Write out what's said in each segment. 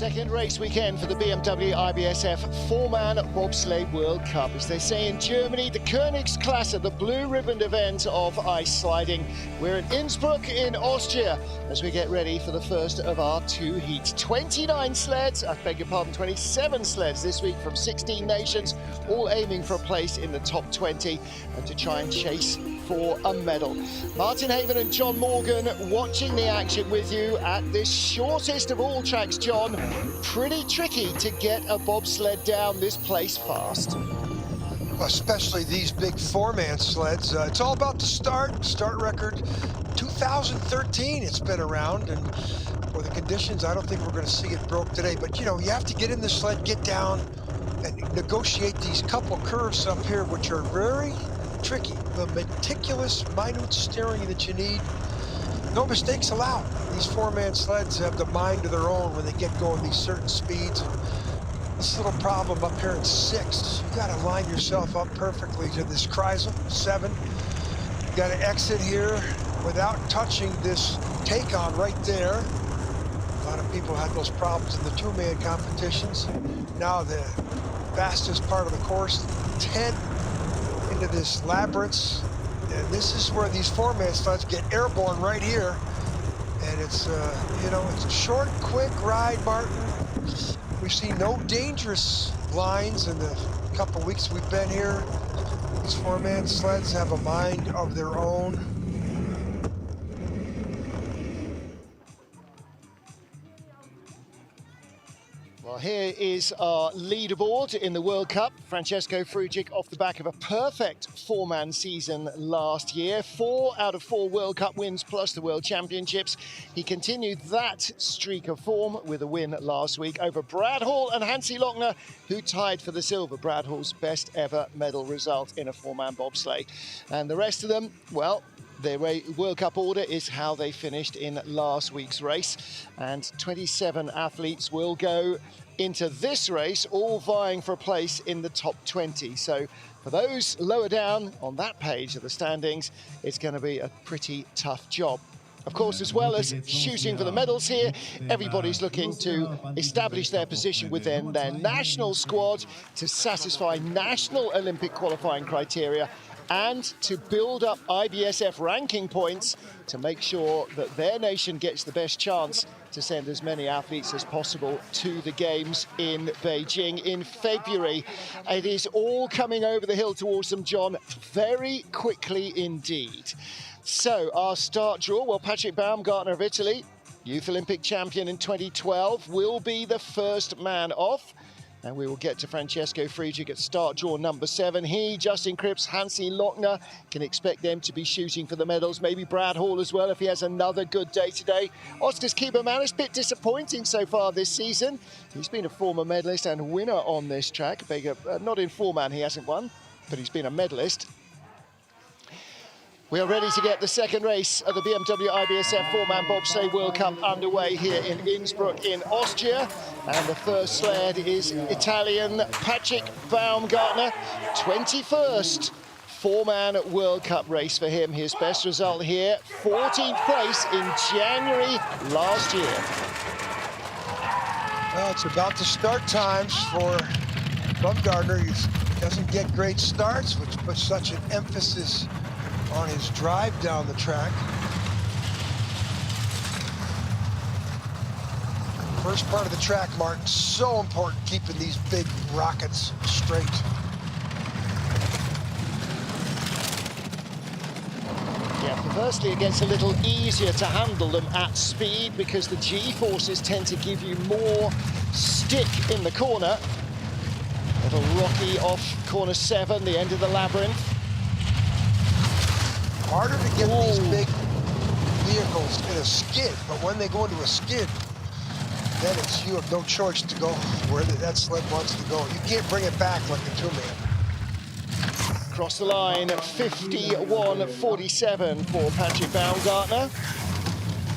Second race weekend for the BMW IBSF four-man bobsleigh World Cup. As they say in Germany, the Königsklasse, the blue-ribboned event of ice sliding. We're at Innsbruck in Austria as we get ready for the first of our two heats. 29 sleds, I beg your pardon, 27 sleds this week from 16 nations, all aiming for a place in the top 20 and to try and chase for a medal. Martin Haven and John Morgan watching the action with you at this shortest of all tracks, John. Pretty tricky to get a bobsled down this place fast. Especially these big four-man sleds. It's all about the start record. 2013 it's been around, and for the conditions, I don't think we're going to see it broke today. But, you know, you have to get in the sled, get down, and negotiate these couple curves up here, which are very tricky. The meticulous, minute steering that you need. No mistakes allowed. These four-man sleds have the mind of their own when they get going these certain speeds. This little problem up here in sixth, you got to line yourself up perfectly to this Kreisel, 7. You got to exit here without touching this take-on right there. A lot of people had those problems in the two-man competitions. Now the fastest part of the course, 10 into this labyrinth. And this is where these four-man sleds get airborne right here. And it's, you know, it's a short, quick ride, Martin. We've seen no dangerous lines in the couple weeks we've been here. These four-man sleds have a mind of their own. Well, here is our leaderboard in the World Cup. Francesco Frugic off the back of a perfect four-man season last year. 4 out of 4 World Cup wins plus the World Championships. He continued that streak of form with a win last week over Brad Hall and Hansi Lochner, who tied for the silver. Brad Hall's best ever medal result in a four-man bobsleigh. And the rest of them, well, their World Cup order is how they finished in last week's race. And 27 athletes will go into this race, all vying for a place in the top 20. So for those lower down on that page of the standings, it's going to be a pretty tough job. Of course, as well as shooting for the medals here, everybody's looking to establish their position within their national squad to satisfy national Olympic qualifying criteria and to build up IBSF ranking points to make sure that their nation gets the best chance to send as many athletes as possible to the Games in Beijing in February. It is all coming over the hill towards them, John, very quickly indeed. So our start draw, well, Patrick Baumgartner of Italy, Youth Olympic champion in 2012, will be the first man off. And we will get to Francesco Frugic at start draw number 7. He, Justin Cripps, Hansi Lochner, can expect them to be shooting for the medals. Maybe Brad Hall as well if he has another good day today. Oscar's Kiebermanis, bit disappointing so far this season. He's been a former medalist and winner on this track. Not in four-man, he hasn't won, but he's been a medalist. We are ready to get the second race of the BMW IBSF four-man bobsleigh World Cup underway here in Innsbruck in Austria. And the first sled is Italian Patrick Baumgartner, 21st four-man World Cup race for him. His best result here, 14th place in January last year. Well, it's about the start times for Baumgartner. He doesn't get great starts, which puts such an emphasis on his drive down the track. First part of the track, Martin, so important, keeping these big rockets straight. Yeah, perversely it gets a little easier to handle them at speed because the G-forces tend to give you more stick in the corner. Little rocky off corner 7, the end of the labyrinth. Harder to get these big vehicles in a skid, but when they go into a skid, then it's you have no choice to go where that sled wants to go. You can't bring it back like a two-man. Across the line, 51.47 for Patrick Baumgartner.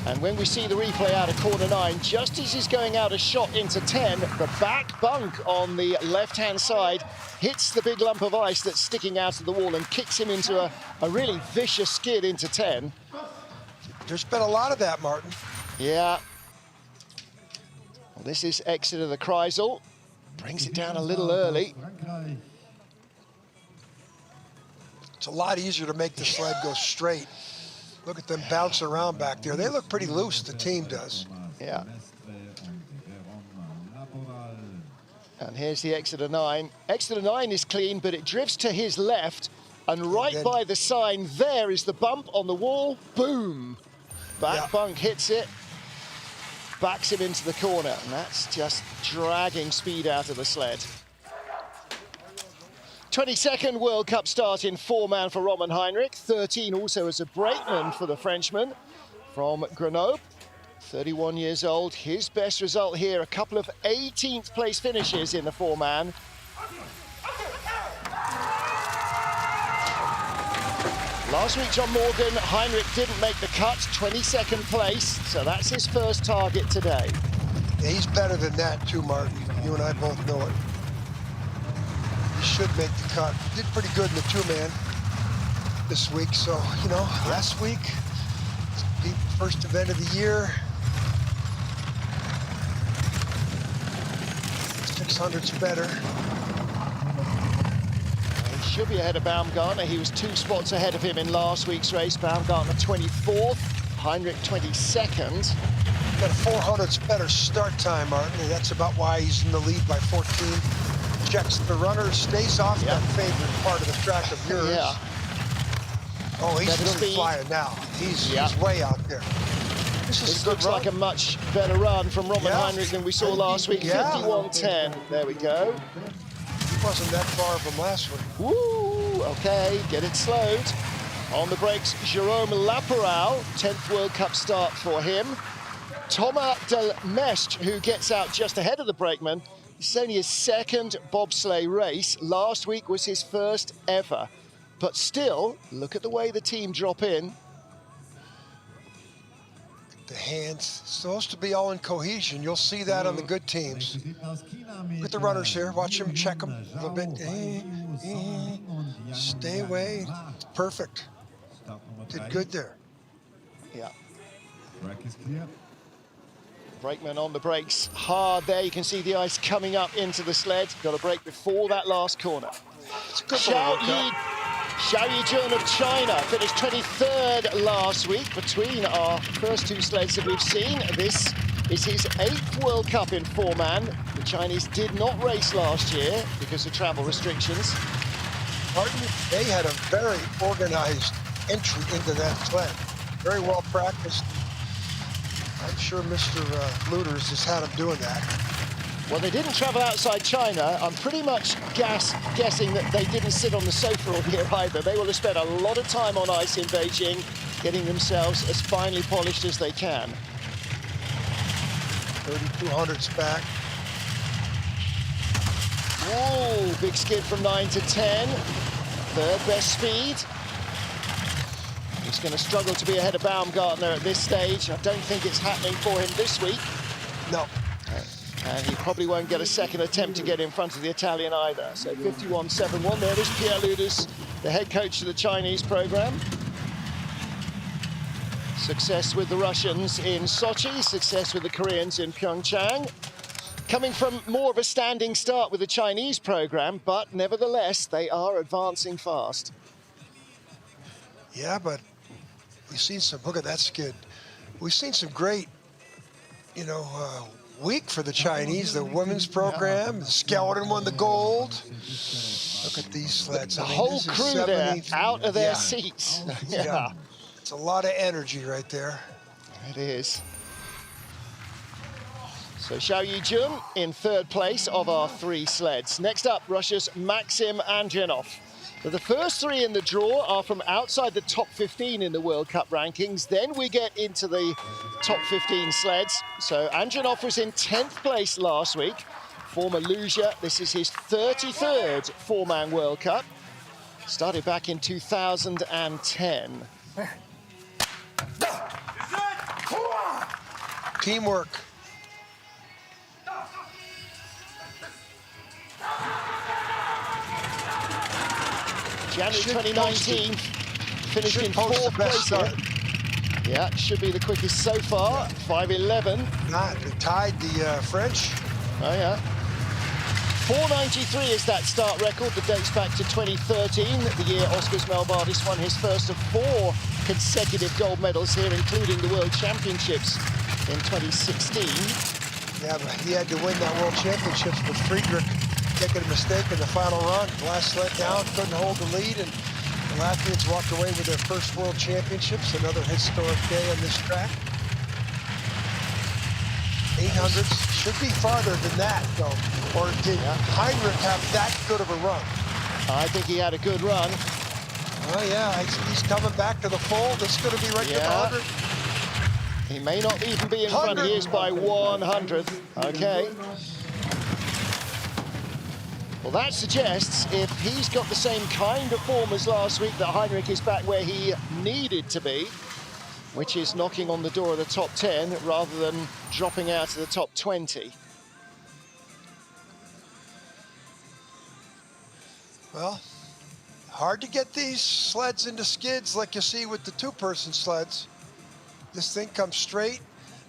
And when we see the replay out of corner 9, just as he's going out a shot into 10, the back bunk on the left-hand side hits the big lump of ice that's sticking out of the wall and kicks him into a really vicious skid into 10. There's been a lot of that, Martin. Yeah. Well, this is Exeter the Kreisel. Brings it down a little early. It's a lot easier to make the sled go straight. Look at them bounce around back there. They look pretty loose, the team does. Yeah. And here's the Exeter 9. Exeter 9 is clean, but it drifts to his left. And right by the sign, there is the bump on the wall. Boom. Back bunk hits it. Backs him into the corner. And that's just dragging speed out of the sled. 22nd World Cup start in 4-man for Roman Heinrich. 13 also as a brakeman for the Frenchman from Grenoble. 31 years old. His best result here, a couple of 18th place finishes in the 4-man. Last week, John Morgan, Heinrich didn't make the cut, 22nd place, so that's his first target today. Yeah, he's better than that too, Martin. You and I both know it. He should make the cut. Did pretty good in the 2-man this week, so, you know, last week, the first event of the year. 600's better. He should be ahead of Baumgartner. He was 2 spots ahead of him in last week's race. Baumgartner 24th, Heinrich 22nd. Got a 400's better start time, Martin, and that's about why he's in the lead by 14. Checks the runner, stays off that favorite part of the track of yours. Yeah. Oh, he's really flying now. He's way out there. This looks like a much better run from Roman Heinrich than we saw last week. 51.10. There we go. He wasn't that far from last week. Woo! Okay, get it slowed. On the brakes, Jérôme Laperal. 10th World Cup start for him. Thomas Del Mestre, who gets out just ahead of the brakeman. This is only his 2nd bobsleigh race. Last week was his 1st ever. But still, look at the way the team drop in. The hands supposed to be all in cohesion. You'll see that on the good teams. Look at the runners here. Watch them check them a little bit. Stay away. Perfect. Did good there. Yeah. Brakeman on the brakes. Hard there. You can see the ice coming up into the sled. Got to brake before that last corner. It's a good Xiao Yijun of China finished 23rd last week between our first 2 sleds that we've seen. This is his 8th World Cup in 4-man. The Chinese did not race last year because of travel restrictions. Martin, they had a very organized entry into that sled. Very well practiced. I'm sure Mr. Leaderboard has had him doing that. Well, they didn't travel outside China. I'm pretty much guessing that they didn't sit on the sofa all year either. They will have spent a lot of time on ice in Beijing, getting themselves as finely polished as they can. 3200's back. Whoa, big skid from 9 to 10. 3rd best speed. He's going to struggle to be ahead of Baumgartner at this stage. I don't think it's happening for him this week. No. And he probably won't get a 2nd attempt to get in front of the Italian either. So 51.71. There is Pierre Leaderboard, the head coach of the Chinese program. Success with the Russians in Sochi, success with the Koreans in Pyeongchang. Coming from more of a standing start with the Chinese program, but nevertheless, they are advancing fast. Yeah, but we've seen some, look at that skid. We've seen some great, you know, week for the Chinese, the women's program. The Skeleton won the gold. Look at these sleds. The whole crew there out of their seats. Yeah. It's a lot of energy right there. It is. So Xiao Yijun in 3rd place of our 3 sleds. Next up, Russia's Maxim Andrianov. The first 3 in the draw are from outside the top 15 in the World Cup rankings. Then we get into the top 15 sleds. So Andrianov was in 10th place last week. Former loser, this is his 33rd 4-man World Cup. Started back in 2010. Teamwork. January 2019, finished in 4th place. Yeah, should be the quickest so far. 5:11. Not tied the French. Oh yeah. 4:93 is that start record that dates back to 2013, the year Oskars Melbardis won his first of 4 consecutive gold medals here, including the World Championships in 2016. Yeah, but he had to win that World Championships with Friedrich making a mistake in the final run. Last sled down, couldn't hold the lead, and the Latvians walked away with their first World Championships, another historic day on this track. 800s should be farther than that, though. Or did Heinrich have that good of a run? I think he had a good run. Oh yeah, he's coming back to the fold. It's going to be right to the 100. He may not even be in front. He is by 100th. Okay. Well, that suggests if he's got the same kind of form as last week, that Heinrich is back where he needed to be, which is knocking on the door of the top 10 rather than dropping out of the top 20. Well, hard to get these sleds into skids like you see with the two-person sleds. This thing comes straight.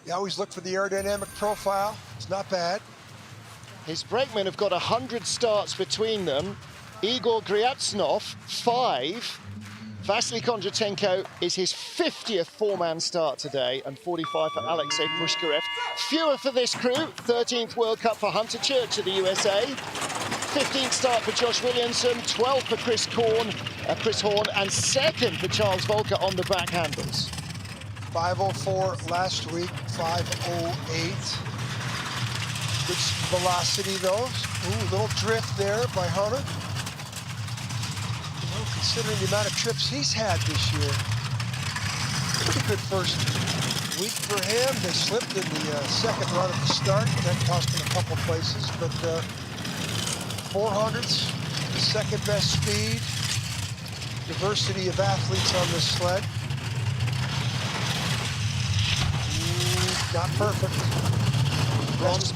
You always look for the aerodynamic profile. It's not bad. His brakemen have got 100 starts between them. Igor Gryaznov, 5. Vasily Kondratenko is his 50th four-man start today, and 45 for Alexei Pushkarev. Fewer for this crew. 13th World Cup for Hunter Church of the USA. 15th start for Josh Williamson. 12th for Chris Horn, and 2nd for Charles Volker on the back handles. 5:04 last week, 5:08. Good velocity, though. Ooh, little drift there by Hunter. Well, considering the amount of trips he's had this year, pretty good first week for him. They slipped in the second run at the start. That cost him a couple places, but 400s, the second best speed. Diversity of athletes on this sled. Not perfect. Bronze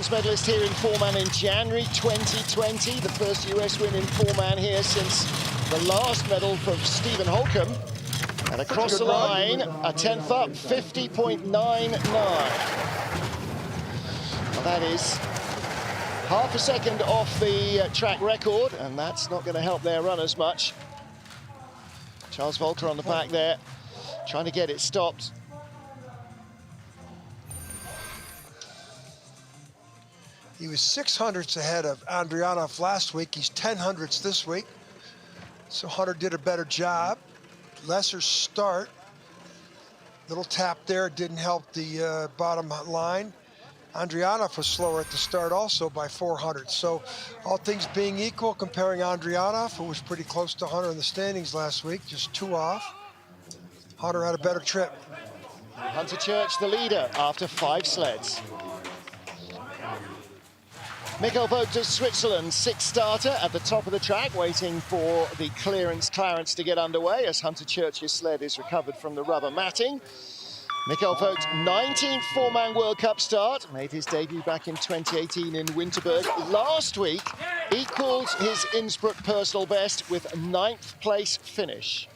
medalist here in four-man in January 2020. The first US win in four-man here since the last medal from Stephen Holcomb. And across the line, a 10th up, 50.99. Well, that is half a second off the track record, and that's not going to help their runners much. Charles Volker on the back there, trying to get it stopped. He was 600ths ahead of Andrianov last week. He's 1000ths this week. So Hunter did a better job. Lesser start. Little tap there didn't help the bottom line. Andrianov was slower at the start also by 400. So all things being equal, comparing Andrianov, who was pretty close to Hunter in the standings last week, just 2 off. Hunter had a better trip. Hunter Church, the leader, after 5 sleds. Mikkel Vogt of Switzerland, 6th starter at the top of the track, waiting for the clearance to get underway as Hunter Church's sled is recovered from the rubber matting. Mikkel Vogt, 19th four-man World Cup start, made his debut back in 2018 in Winterberg. Last week, equalled his Innsbruck personal best with a 9th place finish.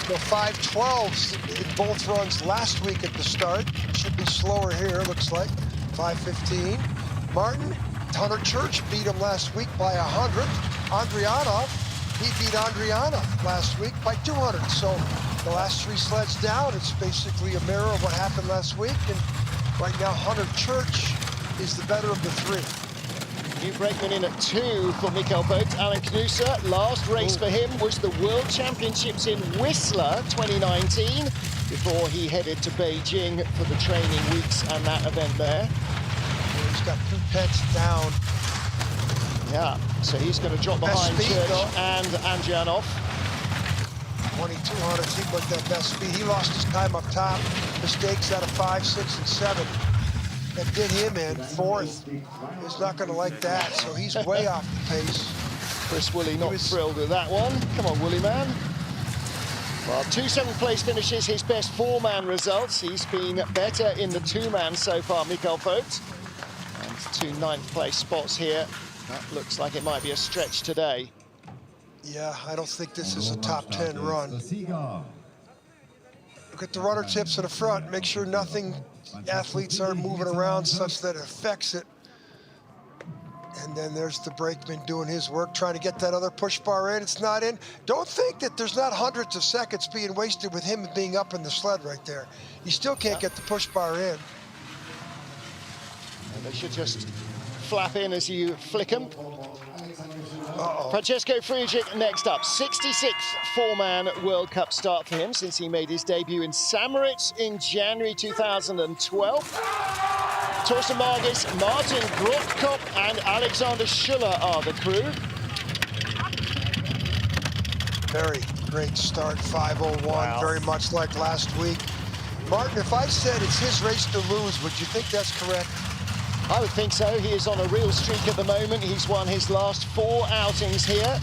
The 5:12s in both runs last week at the start. Should be slower here, looks like. 5:15. Martin, Hunter Church beat him last week by 100. Andrianov, he beat Andrianov last week by 200. So the last 3 sleds down, it's basically a mirror of what happened last week. And right now, Hunter Church is the better of the 3. New brakeman in at 2 for Mikkel Vogt. Alan Knusser, last race for him was the World Championships in Whistler 2019, before he headed to Beijing for the training weeks and that event there. He's got 2 tenths down. Yeah, so he's going to drop behind Church and Andrianov. 2200 seemed like that best speed. He lost his time up top. Mistakes out of 5, 6, and 7. That did him in 4th. He's not going to like that, so he's way off the pace. Chris Woolley not thrilled with that one. Come on, Woolley man. Well, 2 7th place finishes, his best four-man results. He's been better in the 2-man so far, Mikkel Vogt. And 2 9th place spots here That looks like it might be a stretch today. Yeah, I don't think this is a top 10 run. Look at the rudder tips in the front. Make sure nothing, athletes are moving around such that it affects it. And then there's the brakeman doing his work, trying to get that other push bar in. It's not in. Don't think that there's not hundreds of seconds being wasted with him being up in the sled right there. You still can't get the push bar in. And they should just flap in as you flick them. Francesco Friedrich next up. 66th four-man World Cup start for him since he made his debut in St. Moritz in January 2012. Torsten Margis, Martin Grotkop and Alexander Schuller are the crew. Very great start, 5:01, wow. Very much like last week. Martin, if I said it's his race to lose, would you think that's correct? I would think so. He is on a real streak at the moment. He's won his last 4 outings here.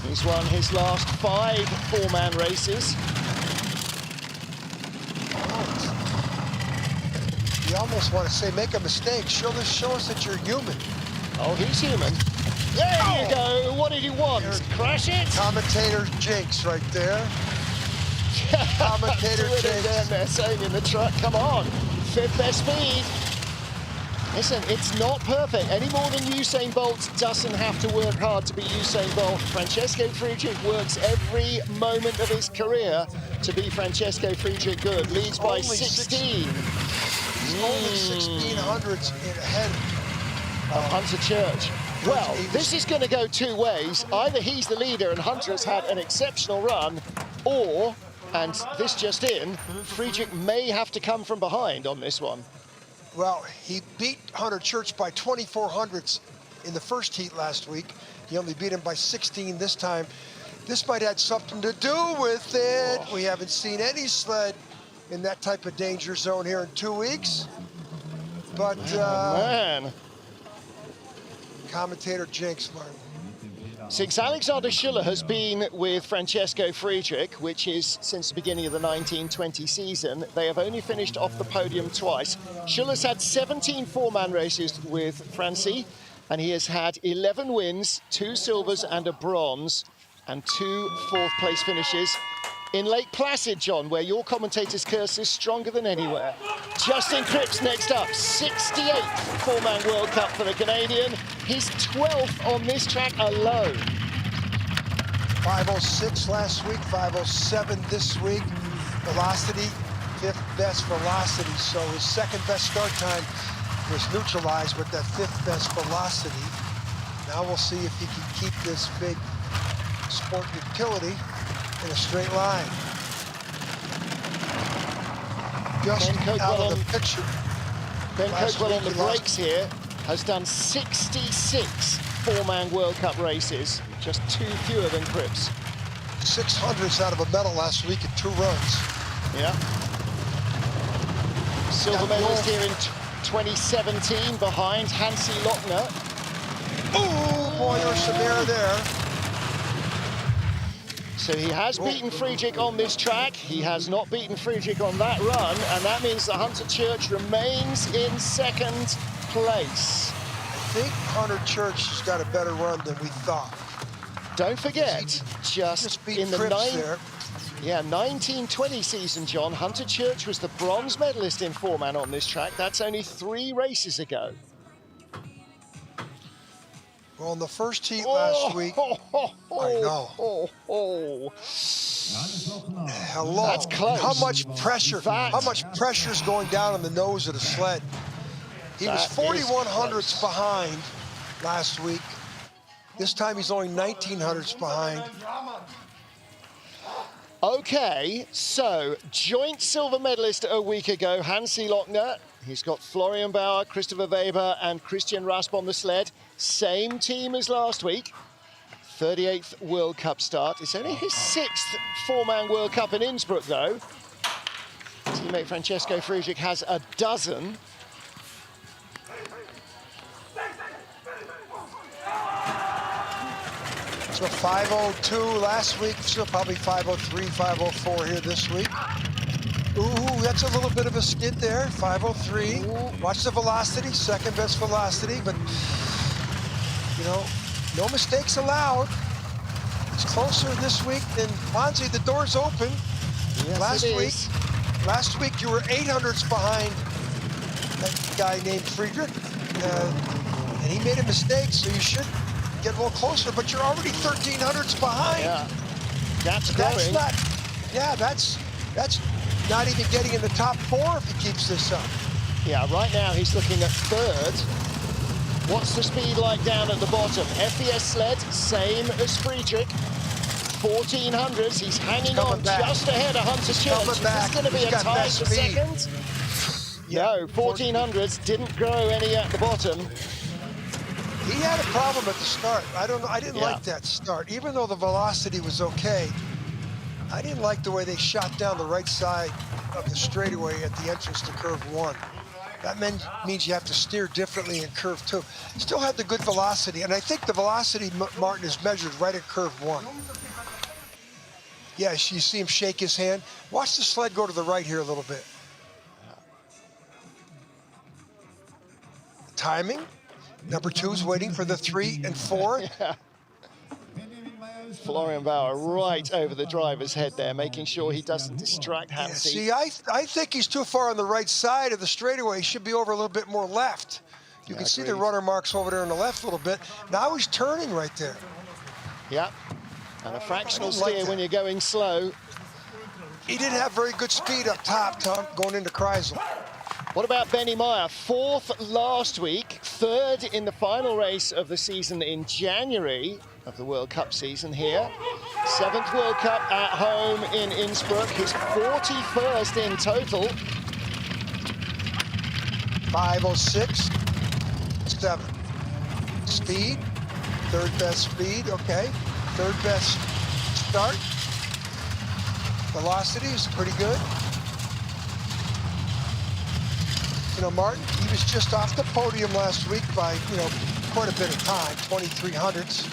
He's won his last 5 four-man races. You almost want to say, make a mistake. Show us that you're human. Oh, he's human. There you go. What did he want? Crash it? Commentator jinx right there. Commentator jinx. Down there saying in the truck, come on. 5th best speed. Listen, it's not perfect. Any more than Usain Bolt doesn't have to work hard to be Usain Bolt. Francesco Friedrich works every moment of his career to be Francesco Friedrich good. Leads by 16. Only 1600s ahead of Hunter Church. Well, this is going to go 2 ways. Either he's the leader and Hunter's had an exceptional run, or, and this just in, Friedrich may have to come from behind on this one. Well, he beat Hunter Church by 2400ths in the first heat last week. He only beat him by 16 this time. This might have something to do with it. We haven't seen any sled in that type of danger zone here in 2 weeks. But, man. Commentator jinx, Martin. Since Alexander Schuller has been with Francesco Friedrich, which is since the beginning of the 1920 season, they have only finished off the podium twice. Schuller's had 17 four-man races with Francie, and he has had 11 wins, 2 silvers and a bronze, and 2 4th-place finishes in Lake Placid, John, where your commentator's curse is stronger than anywhere. Justin Cripps next up, 68th four-man World Cup for the Canadian. He's 12th on this track alone. 5:06 last week, 5:07 this week. Velocity, 5th best velocity. So his 2nd best start time was neutralized with that 5th best velocity. Now we'll see if he can keep this big sport utility in a straight line. Just out of the picture. Ben Coakwell on the brakes here has done 66 four-man World Cup races, just 2 fewer than Cripps. 600s out of a medal last week in 2 runs. Yeah. Silver medalist here in 2017 behind Hansi Lochner. Oh boy, there's some air there. So he has beaten Friedrich on this track. He has not beaten Friedrich on that run, and that means that Hunter Church remains in 2nd place. I think Hunter Church has got a better run than we thought. Don't forget, just in the 1920 season, John, Hunter Church was the bronze medalist in four-man on this track. That's only 3 races ago. Well, in the first heat last week, I know. Hello. That's close. How much pressure? How much pressure is going down on the nose of the sled? He was 4100ths behind last week. This time he's only 1900ths behind. Okay, so joint silver medalist a week ago, Hansi Lochner. He's got Florian Bauer, Christopher Weber, and Christian Rasp on the sled. Same team as last week. 38th World Cup start. It's only his 6th four-man World Cup in Innsbruck, though. Teammate Francesco Friedrich has a dozen. So 5:02 last week, so probably 5:03, 5:04 here this week. Ooh, that's a little bit of a skid there, 5:03. Watch the velocity, 2nd best velocity, but, you know, No mistakes allowed. It's closer this week than Bonzi. The door's open. Yes, Last week you were 800s behind that guy named Friedrich, and he made a mistake, so you should get a little closer, but you're already 1300s behind. Yeah, that's not even getting in the top 4 if he keeps this up. Yeah, right now he's looking at 3rd. What's the speed like down at the bottom? FBS sled, same as Friedrich. 1400s, he's hanging on just ahead of Hunter Church. Is this going to be a tie for second? No, 1400s didn't grow any at the bottom. He had a problem at the start. I didn't like that start. Even though the velocity was okay, I didn't like the way they shot down the right side of the straightaway at the entrance to curve 1. That means you have to steer differently in curve 2. Still had the good velocity, and I think the velocity, Martin, is measured right at curve 1. Yeah, you see him shake his hand. Watch the sled go to the right here a little bit. Timing. Number 2's waiting for the 3 and 4. Yeah. Florian Bauer right over the driver's head there, making sure he doesn't distract Hansi. Yeah, see, I think he's too far on the right side of the straightaway. He should be over a little bit more left. You can see the runner marks over there on the left a little bit. Now he's turning right there. Yeah, and a fractional steer when you're going slow. He didn't have very good speed up top, Tom, going into Kreisel. What about Benny Meyer? 4th last week, 3rd in the final race of the season in January of the World Cup season here. 7th World Cup at home in Innsbruck, his 41st in total. 5:06, 7. Speed, 3rd best speed, okay. 3rd best start. Velocity is pretty good. You know, Martin, he was just off the podium last week by, quite a bit of time, 2300s.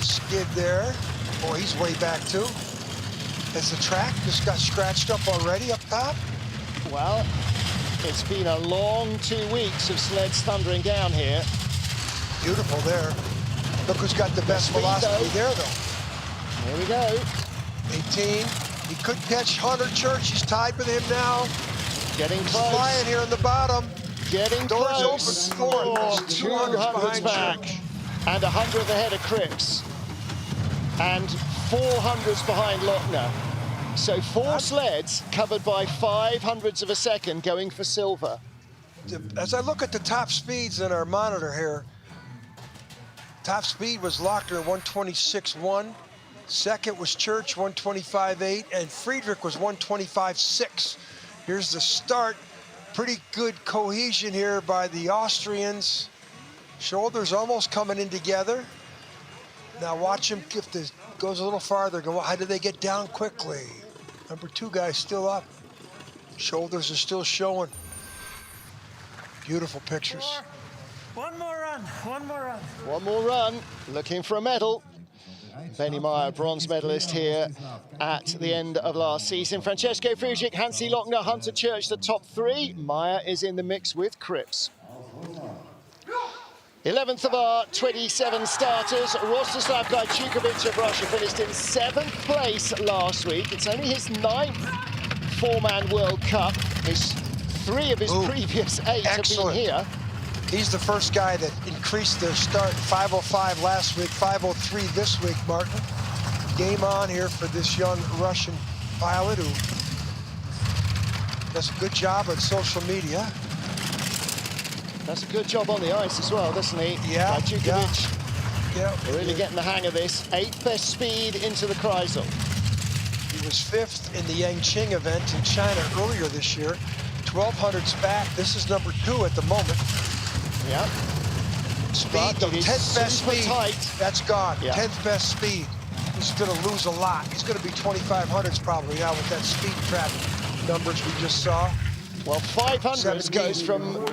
Skid there. Boy, he's way back too. Has the track just got scratched up already up top? Well, it's been a long 2 weeks of sleds thundering down here. Beautiful there. Look who's got the best velocity there, though. Here we go. 18. He could catch Hunter Church. He's tied with him now. Getting He's close. flying here in the bottom. Getting Doors close. open. 200s back. Church. And 100th ahead of Cripps. And 400s behind Lochner. So 4 sleds covered by 500ths of a second going for silver. As I look at the top speeds in our monitor here, top speed was Lochner 126.1. Second was Church 125.8, and Friedrich was 125.6. Here's the start. Pretty good cohesion here by the Austrians. Shoulders almost coming in together. Now watch him, if this goes a little farther, how do they get down quickly? Number 2 guy's still up. Shoulders are still showing. Beautiful pictures. One more run. One more run, looking for a medal. Benny Meyer, bronze medalist here at the end of last season. Francesco Friedrich, Hansi Lochner, Hunter Church, the top 3. Meyer is in the mix with Cripps. 11th of our 27 starters, Rostislav Gajčukovic of Russia finished in 7th place last week. It's only his 9th 4-man World Cup. 3 of his previous 8 have been here. He's the first guy that increased their start. 5:05 last week, 5:03 this week, Martin. Game on here for this young Russian pilot who does a good job on social media. Does a good job on the ice as well, doesn't he? Yeah. Gajčukovic. Yeah. Really getting the hang of this. 8th best speed into the Kreisel. He was 5th in the Yangqing event in China earlier this year. 1200s back. This is number 2 at the moment. Yeah. Speed, the 10th best speed, tight. that's gone. Yeah. 10th best speed. He's going to lose a lot. He's going to be 2500s probably now with that speed trap numbers we just saw. Well, 500s 17. goes from,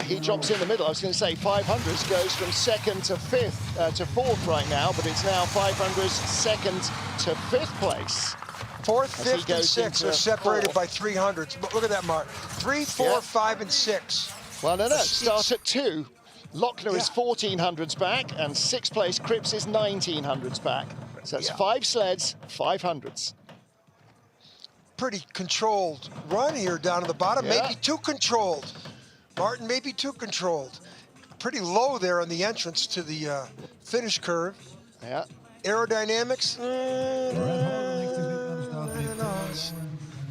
he drops in the middle. I was going to say 500s goes from 2nd to 5th, to 4th right now, but it's now 500s 2nd to 5th place. 4th, 5th, and 6th are separated 4th. by 300s. But look at that, Mark. 3, 4, 5, and 6. Well, no, start at 2. Lochner is 1400s back, and 6th place Cripps is 1900s back. So that's 5 sleds, 500s. Pretty controlled run here down to the bottom, maybe too controlled. Martin, maybe too controlled. Pretty low there on the entrance to the finish curve. Yeah. Aerodynamics,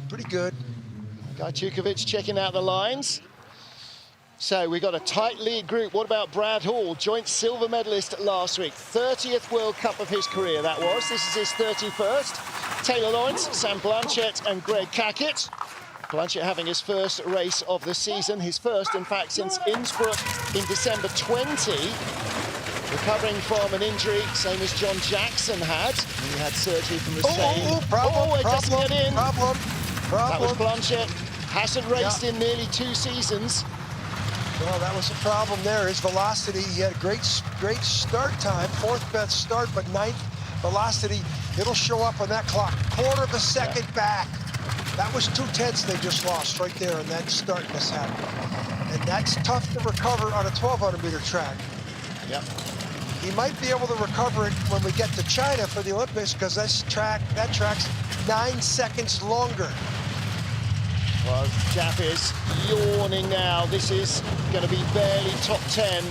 pretty good. Gajtukovic checking out the lines. So we got a tight lead group. What about Brad Hall, joint silver medalist last week? 30th World Cup of his career, that was. This is his 31st. Taylor Lawrence, Sam Blanchett and Greg Cackett. Blanchett having his first race of the season. His first, in fact, since Innsbruck in December 20. Recovering from an injury, same as John Jackson had. He had surgery from the same. Problem. That was Blanchett. Hasn't raced in nearly 2 seasons. Well, that was a problem there. His velocity, he had a great start time, 4th best start, but 9th velocity. It'll show up on that clock. Quarter of a second back. That was 2/10 they just lost right there in that start mishap. And that's tough to recover on a 1200-meter track. Yep. He might be able to recover it when we get to China for the Olympics, because that track's 9 seconds longer. Well, Jap is yawning now. This is going to be barely top 10.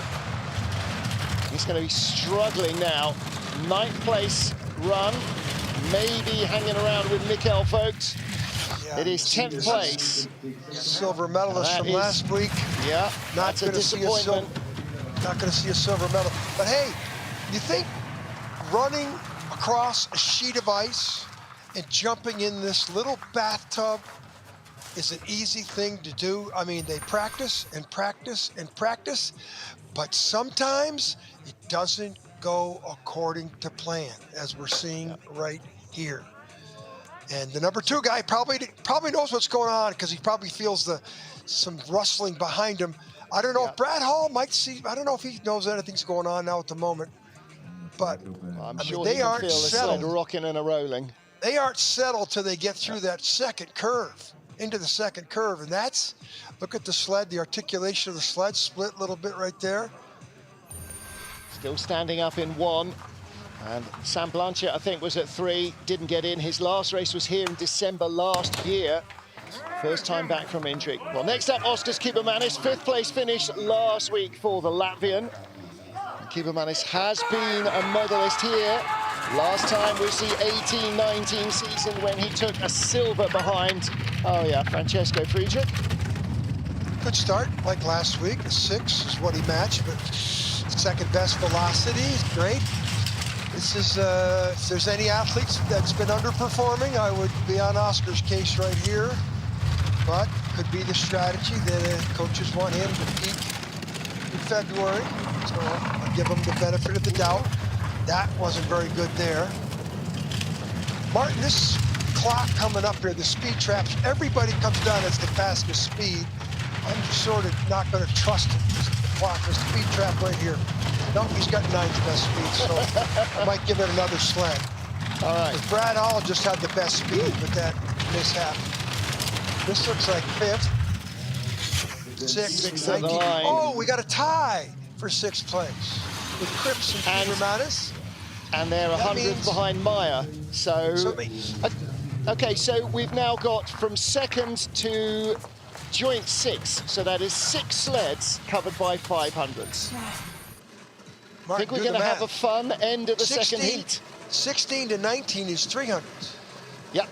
He's going to be struggling now. 9th place run, maybe hanging around with Mikkel Vogt. Yeah, it is 10th place. Silver medalist from last week. Yeah, not going to see a silver medal. But hey, you think running across a sheet of ice and jumping in this little bathtub is an easy thing to do? I mean, they practice and practice and practice, but sometimes it doesn't go according to plan, as we're seeing right here. And the number 2 guy probably knows what's going on, because he probably feels some rustling behind him. I don't know if Brad Hall might see. I don't know if he knows anything's going on now at the moment. But I'm sure they aren't settled. The sled rocking and a rolling. They aren't settled till they get through that second curve, into the second curve, and that's. Look at the sled. The articulation of the sled split a little bit right there. Still standing up in 1. And Sam Blanchett, I think, was at 3, didn't get in. His last race was here in December last year. First time back from injury. Well, next up, Oskars Kibermanis, 5th place finish last week for the Latvian. Kibermanis has been a medalist here. Last time was the 18-19 season when he took a silver behind, Francesco Friedrich. Good start, like last week. A 6 is what he matched, but 2nd best velocity is great. This is, if there's any athletes that's been underperforming, I would be on Oscar's case right here. But could be the strategy that coaches want him to peak in February. So I'll give him the benefit of the doubt. That wasn't very good there. Martin, this clock coming up here, the speed traps, everybody comes down as the fastest speed. I'm just sort of not going to trust it. The clock, the speed trap right here. No, he's got 9th best speed, so I might give it another sled. All right. Brad Hall just had the best speed with that mishap. This looks like 5th, 6th, 19th. Oh, we got a tie for 6th place with Cripps and Kibermanis. And they're 100th behind Meyer. Okay, so we've now got from 2nd to joint 6. So that is 6 sleds covered by 500s. I think we're going to have a fun end of the second heat. 16 to 19 is 300s. Yep.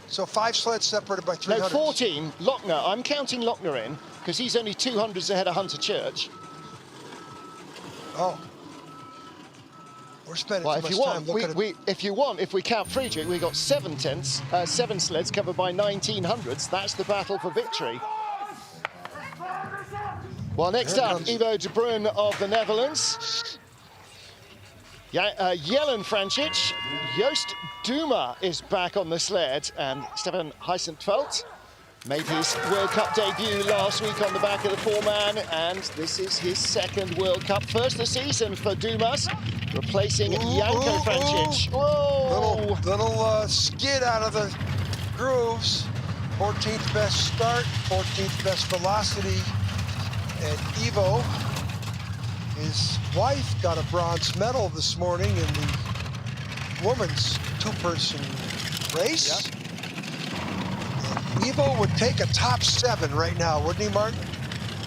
So 5 sleds separated by 300s. No, 14. Lochner. I'm counting Lochner in because he's only 200s ahead of Hunter Church. Oh. We're spending too much time looking at... If we count Friedrich, we got 7 sleds covered by 1900s. That's the battle for victory. Well, next up, Ivo de Bruin of the Netherlands. Jelen Francic, Joost Duma is back on the sled, and Stefan Heissentveld made his World Cup debut last week on the back of the 4-man, and this is his 2nd World Cup. First of the season for Dumas, replacing Janko Francic. Whoa! Little skid out of the grooves. 14th best start, 14th best velocity. And Ivo His wife got a bronze medal this morning in the women's two-person race. Yep. Evo would take a top 7 right now, wouldn't he, Martin?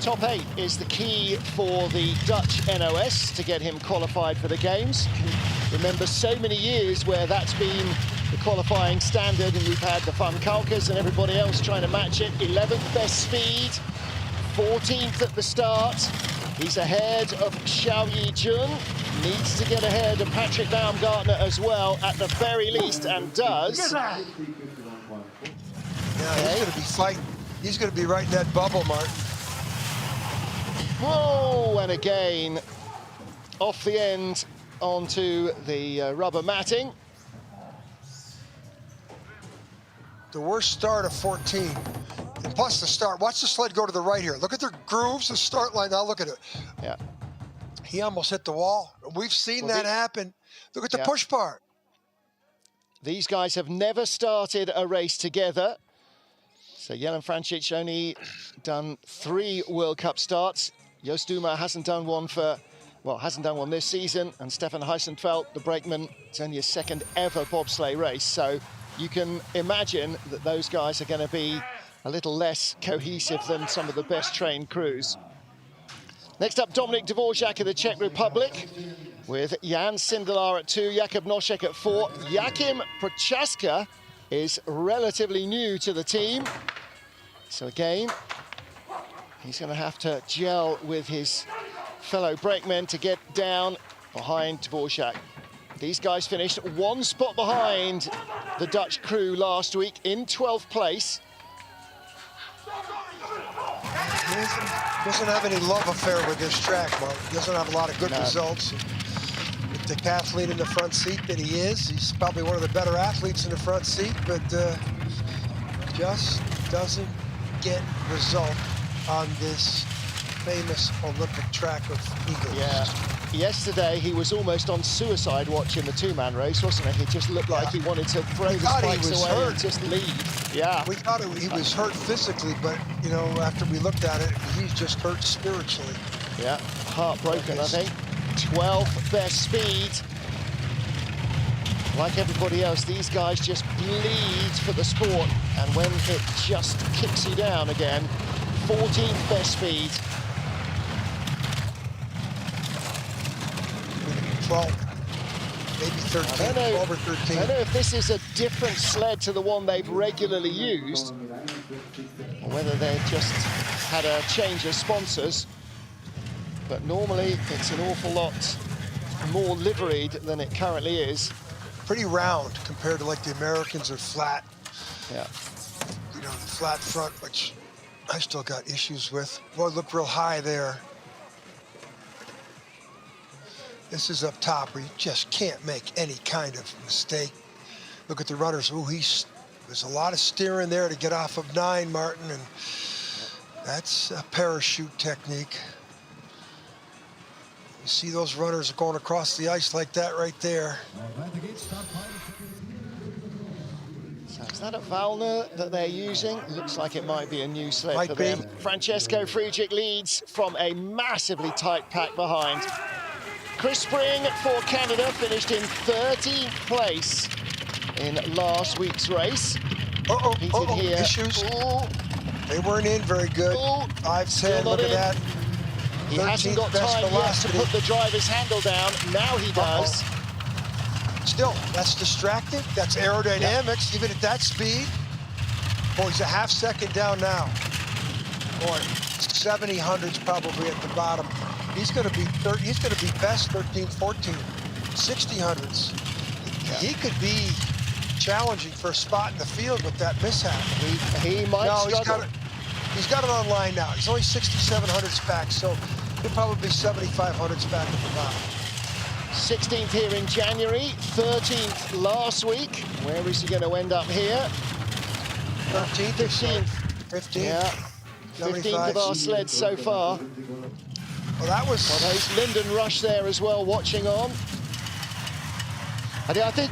Top 8 is the key for the Dutch NOS to get him qualified for the Games. Remember so many years where that's been the qualifying standard, and we've had the Van Kalkers and everybody else trying to match it. 11th best speed, 14th at the start. He's ahead of Xiao Yi-jun. Needs to get ahead of Patrick Baumgartner as well, at the very least, and does. Yeah, he's going to be fighting. He's going to be right in that bubble, Martin. Whoa, and again, off the end onto the rubber matting. The worst start of 14. And plus the start, watch the sled go to the right here. Look at their grooves, the start line, now look at it. Yeah. He almost hit the wall. We've seen that happen. Look at the push part. These guys have never started a race together. So Jelen Francic only done 3 World Cup starts. Joost Duma hasn't done one hasn't done one this season. And Stefan Heisenfeld, the brakeman, it's only his 2nd ever bobsleigh race. So you can imagine that those guys are going to be a little less cohesive than some of the best trained crews. Next up, Dominik Dvorak of the Czech Republic, with Jan Sindelar at 2, Jakub Nošek at 4. Jakim Prochaska is relatively new to the team. So again, he's going to have to gel with his fellow brakemen to get down behind Dvorak. These guys finished 1 spot behind the Dutch crew last week in 12th place. He doesn't have any love affair with this track, Mark. He doesn't have a lot of good results. With the athlete in the front seat that he is, he's probably one of the better athletes in the front seat, but just doesn't get result on this famous Olympic track of Eagles. Yeah. Yesterday, he was almost on suicide watch in the 2-man race, wasn't he? He just looked like he wanted to throw the spikes away and just lead. Yeah. We thought he was hurt physically, but, you know, after we looked at it, he's just hurt spiritually. Yeah, heartbroken, I think. 12th best speed. Like everybody else, these guys just bleed for the sport, and when it just kicks you down again, 14th best speed. 12, maybe 13, 12 or 13. I don't know if this is a different sled to the one they've regularly used, or whether they've just had a change of sponsors. But normally it's an awful lot more liveried than it currently is. Pretty round compared to like the Americans are flat. Yeah. You know, the flat front, which I still got issues with. Boy, look real high there. This is up top where you just can't make any kind of mistake. Look at the runners. Ooh, there's a lot of steering there to get off of 9, Martin, and that's a parachute technique. You see those runners going across the ice like that right there. So is that a Valner that they're using? Looks like it might be a new sled for them. Francesco Frugic leads from a massively tight pack behind. Chris Spring for Canada finished in 13th place in last week's race. Issues. They weren't in very good. 5-10, look at that. He hasn't got time yet to put the driver's handle down. Now he does. Still, that's distracting. That's aerodynamics, even at that speed. Boy, he's a half second down now. Boy, 70/100's probably at the bottom. He's going to be best 13th, 14th, 60/100s. He could be challenging for a spot in the field with that mishap. He might struggle. He's got it online now. He's only 67/100s back, so he'll probably be 75/100s back at the bottom. 16th here in January, 13th last week. Where is he going to end up here? 13th, 15th. 15th. Yeah, 15th of our sleds so far. Well, that was... Well, there's Lyndon Rush there as well, watching on. I think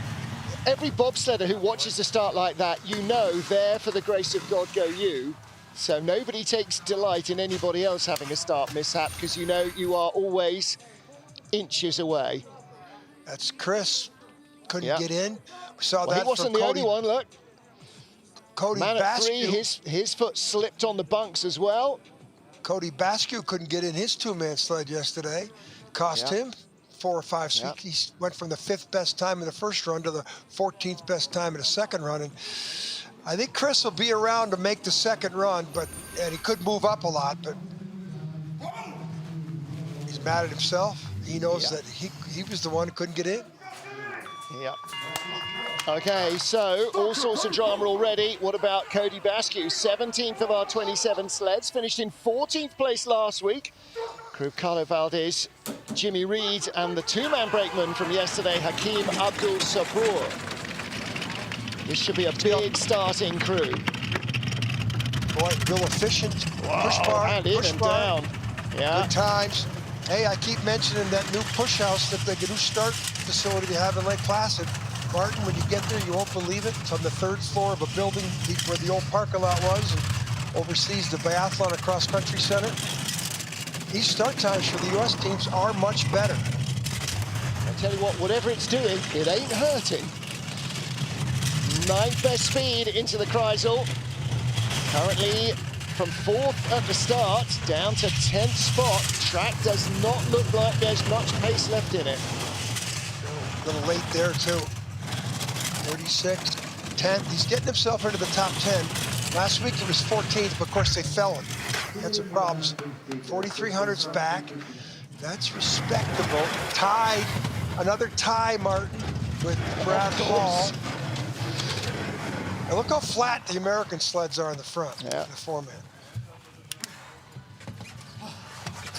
every bobsledder who watches a start like that, you know, there for the grace of God go you. So nobody takes delight in anybody else having a start mishap, because you know you are always inches away. That's Chris. Couldn't get in. We saw Well, that he wasn't from the Cody. only one, look. Cody Man at 3, Bascu. his foot slipped on the bunks as well. Cody Bascu couldn't get in his two-man sled yesterday. Cost him 4 or 5. So he went from the 5th best time in the first run to the 14th best time in the second run. And I think Chris will be around to make the second run, and he could move up a lot, but he's mad at himself. He knows that he was the one who couldn't get in. Yeah. Okay, so all sorts of drama already. What about Cody Bascu? 17th of our 27 sleds, finished in 14th place last week. Crew Carlo Valdez, Jimmy Reed, and the two-man brakeman from yesterday, Hakeem Abdul Sabur. This should be a big starting crew. Boy, real efficient. Push bar, and in push and bar. down. Yeah. Good times. Hey, I keep mentioning that new push house, that the new start facility they have in Lake Placid. Martin, when you get there, you won't believe it. It's on the 3rd floor of a building where the old parking lot was and oversees the biathlon and cross-country center. These start times for the U.S. teams are much better. I tell you what, whatever it's doing, it ain't hurting. 9th best speed into the Kreisel. Currently from 4th at the start, down to 10th spot. Track does not look like there's much pace left in it. A little late there, too. 36th, 10th. He's getting himself into the top 10. Last week he was 14th, but of course they fell him. He had some problems. 4,300's back. That's respectable. Tied, another tie, Martin, with Brad Hall. And look how flat the American sleds are in the front, the four-man.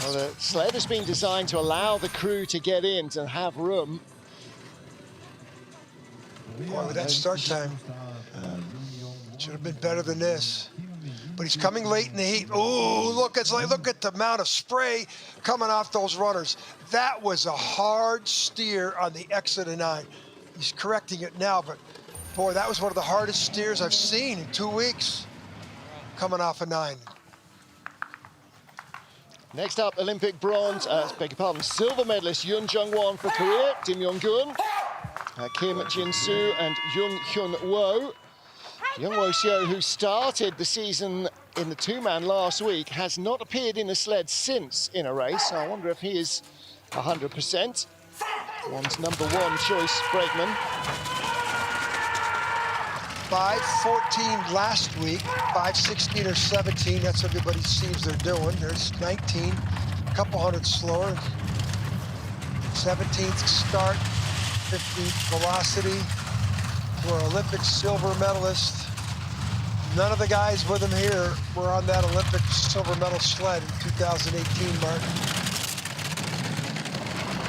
Well, the sled has been designed to allow the crew to get in, to have room. Boy, with that start time, should have been better than this. But he's coming late in the heat. Oh, look at the amount of spray coming off those runners. That was a hard steer on the exit of 9. He's correcting it now, but boy, that was one of the hardest steers I've seen in 2 weeks coming off of 9. Next up, Olympic bronze, beg your pardon, silver medalist Yoon Jung-won for Korea, Kim Yong-gun, Kim Jin-soo and Jung Hyun-wo. Young Wo-seo, who started the season in the two-man last week, has not appeared in a sled since in a race. So I wonder if he is 100%. One's number 1 choice brakeman. 5:14 last week, 5:16 or 17. That's what everybody seems they're doing. There's 19, a couple hundred slower. 17th start, 15th velocity. We're Olympic silver medalist. None of the guys with him here were on that Olympic silver medal sled in 2018, Martin.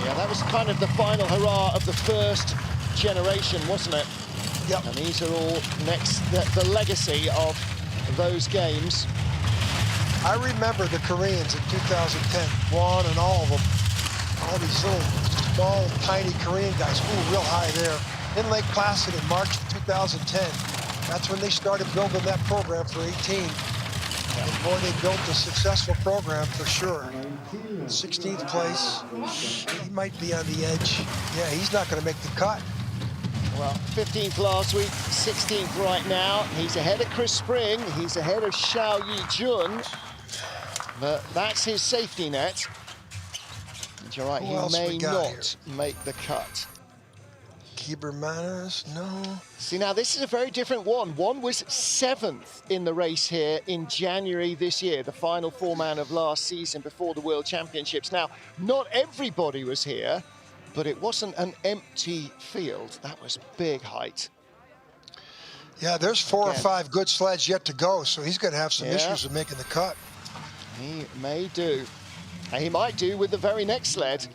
Yeah, that was kind of the final hurrah of the first generation, wasn't it? Yep. And these are all the legacy of those games. I remember the Koreans in 2010, one and all of them. All these little, small, tiny Korean guys, ooh, real high there. In Lake Placid in March of 2010. That's when they started building that program for 18. And boy, they built a successful program for sure. 16th place, he might be on the edge. Yeah, he's not gonna make the cut. Well, 15th last week, 16th right now. He's ahead of Chris Spring, he's ahead of Xiao Yi-jun. But that's his safety net. And you're right, he may not make the cut. Kieber Manners, no. See, now this is a very different one. One was 7th in the race here in January this year, the final four-man of last season before the World Championships. Now, not everybody was here, but it wasn't an empty field. That was big height. Yeah, there's 4 or 5 good sleds yet to go, so he's going to have some issues with making the cut. He may do. And he might do with the very next sled.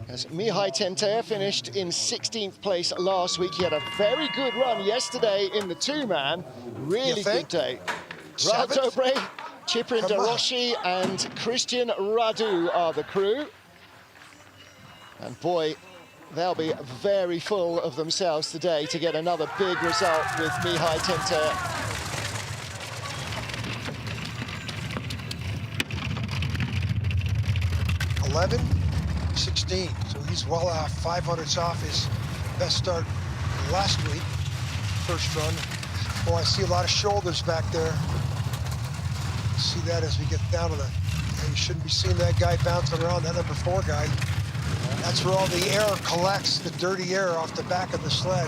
As Mihai Tentea finished in 16th place last week. He had a very good run yesterday in the two-man. Really good day. Rad Dobre, Chiprin Daroshi, and Christian Radu are the crew. And boy, they'll be very full of themselves today to get another big result with Mihai Tentea. 16. So he's well off, 500ths off his best start last week, first run. Oh, I see a lot of shoulders back there. See that as we get down to the, you shouldn't be seeing that guy bouncing around, that number 4 guy. That's where all the air collects, the dirty air off the back of the sled,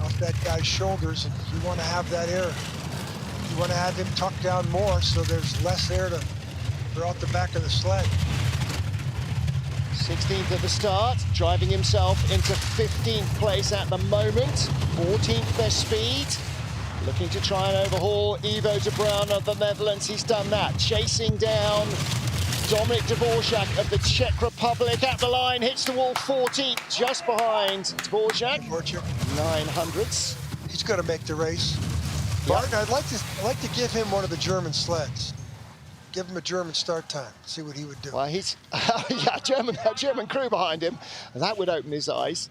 off that guy's shoulders, and you want to have that air. You want to have him tucked down more so there's less air to throughout the back of the sled. 16th at the start, driving himself into 15th place at the moment. 14th best speed. Looking to try and overhaul Ivo de Bruin of the Netherlands. He's done that. Chasing down Dominik Dvorak of the Czech Republic at the line. Hits the wall 14th, just behind Dvorak. 900ths. He's going to make the race. Martin, I'd like to give him one of the German sleds. Give him a German start time. See what he would do. Well, he's German crew behind him. That would open his eyes.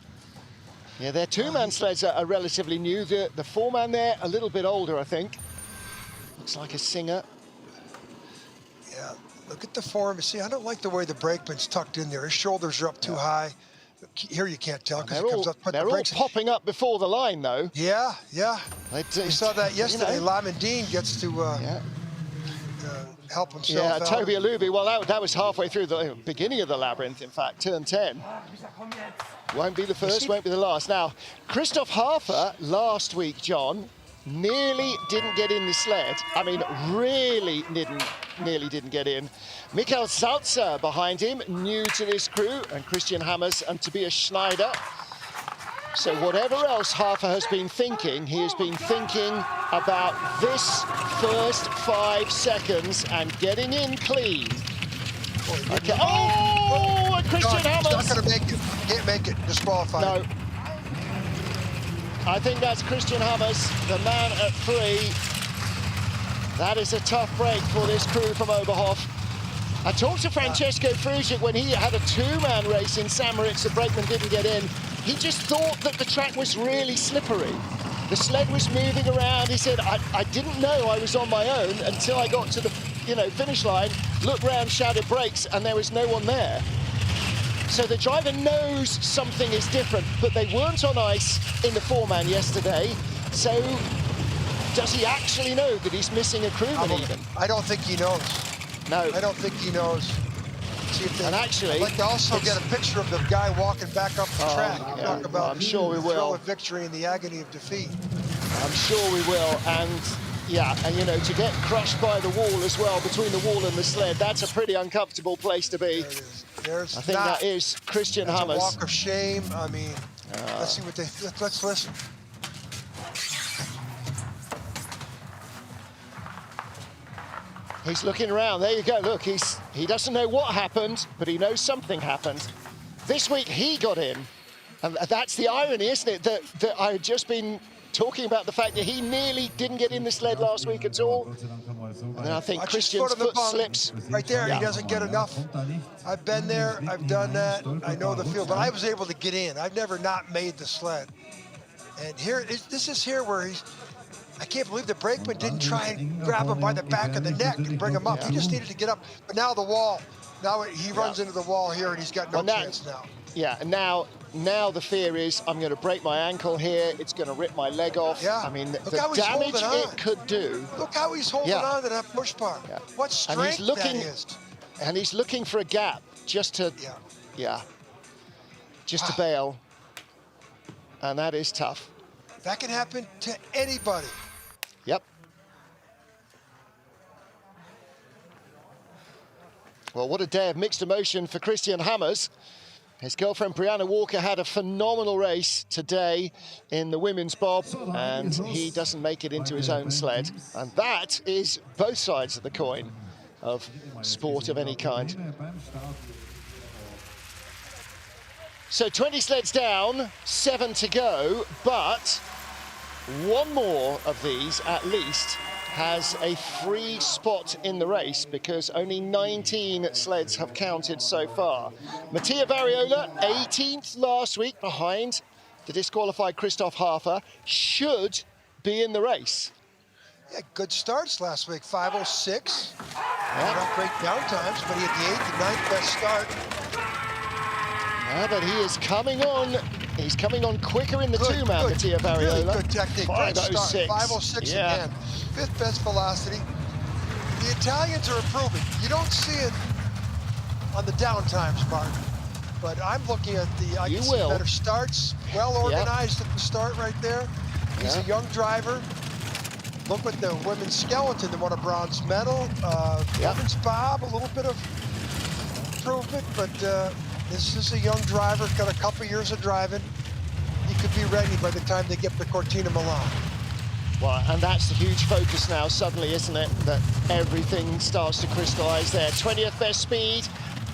Yeah, their 2-man sleds are relatively new. The 4-man there, a little bit older, I think. Looks like a Singer. Yeah, look at the form. See, I don't like the way the brakeman's tucked in there. His shoulders are up too high. Here you can't tell because it comes up. They're all popping up before the line, though. Yeah. We saw that yesterday. You know. Lamendine gets to help himself out. Toby Alubi, well, that was halfway through the beginning of the labyrinth, in fact, turn 10. Won't be the first, won't be the last. Now, Christoph Hafer last week, John, nearly didn't get in the sled. I mean, really nearly didn't get in. Michael Salzer behind him, new to this crew, and Christian Hammers and Tobias Schneider. So whatever else Hafer has been thinking, he has been thinking about this first 5 seconds and getting in clean. Okay. Oh, and Christian Hammers! He's not going to make it. Can't make it. Disqualified. No. I think that's Christian Hammers, the man at 3. That is a tough break for this crew from Oberhof. I talked to Francesco Frugic when he had a 2-man race in St. Moritz. The brakeman didn't get in. He just thought that the track was really slippery. The sled was moving around. He said, I didn't know I was on my own until I got to the finish line, looked round, shouted brakes, and there was no one there. So the driver knows something is different, but they weren't on ice in the 4-man yesterday. So does he actually know that he's missing a crewman even? I don't think he knows. No. I don't think he knows. See if and actually, I'd like to also get a picture of the guy walking back up the track. Yeah, talk about I'm sure we will. The victory and the agony of defeat. I'm sure we will. And to get crushed by the wall as well, between the wall and the sled, that's a pretty uncomfortable place to be. There it is. I think that is Christian Hammers. A walk of shame. I mean, let's see what they. Let's listen. He's looking around. There you go. Look, he doesn't know what happened, but he knows something happened. This week he got in, and that's the irony, isn't it? That I've just been talking about the fact that he nearly didn't get in the sled last week at all. And then I think Christian's foot slips. Right there, he doesn't get enough. I've been there, I've done that, I know the feel, but I was able to get in. I've never not made the sled. And here, this is here where I can't believe the brakeman didn't try and grab him by the back of the neck and bring him up. He just needed to get up. But now the wall, now he runs into the wall here and he's got no chance now. Yeah, and now the fear is I'm going to break my ankle here. It's going to rip my leg off. Yeah. I mean, the damage it could do. Look how he's holding on to that push bar. Yeah. What strength that is. And he's looking for a gap just to, just to bail. And that is tough. That can happen to anybody. Yep. Well, what a day of mixed emotion for Christian Hammers. His girlfriend Brianna Walker had a phenomenal race today in the women's bob, and he doesn't make it into his own sled. And that is both sides of the coin of sport of any kind. So 20 sleds down, 7 to go, but one more of these at least has a free spot in the race because only 19 sleds have counted so far. Mattia Variola, 18th last week behind the disqualified Christoph Hafer, should be in the race. Yeah, good starts last week, 5:06. Not great down times, but he had the 8th and 9th best start. Yeah, but he is coming on. He's coming on quicker in the two-man, Mattia Variola. Really good technique. Great start. 5:06 again. 5th best velocity. The Italians are improving. You don't see it on the downtimes, Mark. But I'm looking at the, I can see better starts, well organized at the start right there. He's a young driver. Look at the women's skeleton that won a bronze medal. Women's bob, a little bit of improvement, but this is a young driver, got a couple years of driving. He could be ready by the time they get to Cortina Milan. Well, and that's the huge focus now suddenly, isn't it? That everything starts to crystallize there. 20th best speed,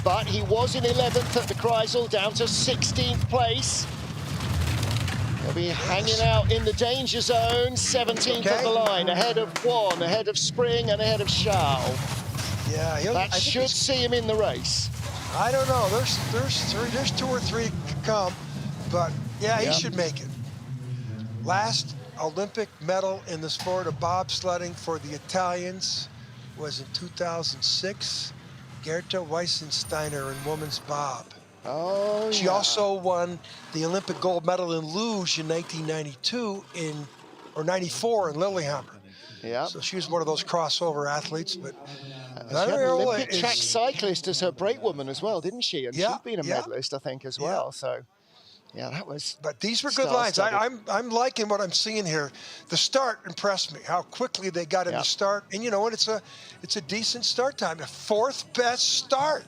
but he was in 11th at the Kreisel, down to 16th place. He'll be hanging out in the danger zone, 17th at the line, ahead of Juan, ahead of Spring, and ahead of Charles. Yeah, that should see him in the race. I don't know. There's 2 or 3 to come, but yeah, he should make it. Last Olympic medal in the sport of bobsledding for the Italians was in 2006. Gerta Weissensteiner in women's bob. Oh, she also won the Olympic gold medal in luge in 1992 or 94 in Lillehammer. Yeah. So she was one of those crossover athletes, but she had an Olympic track cyclist as her brakewoman as well, didn't she? And she'd been a medalist, I think, as well. So, yeah, that was. But these were good lines. I'm liking what I'm seeing here. The start impressed me. How quickly they got in the start, and you know what? It's a decent start time. A 4th best start.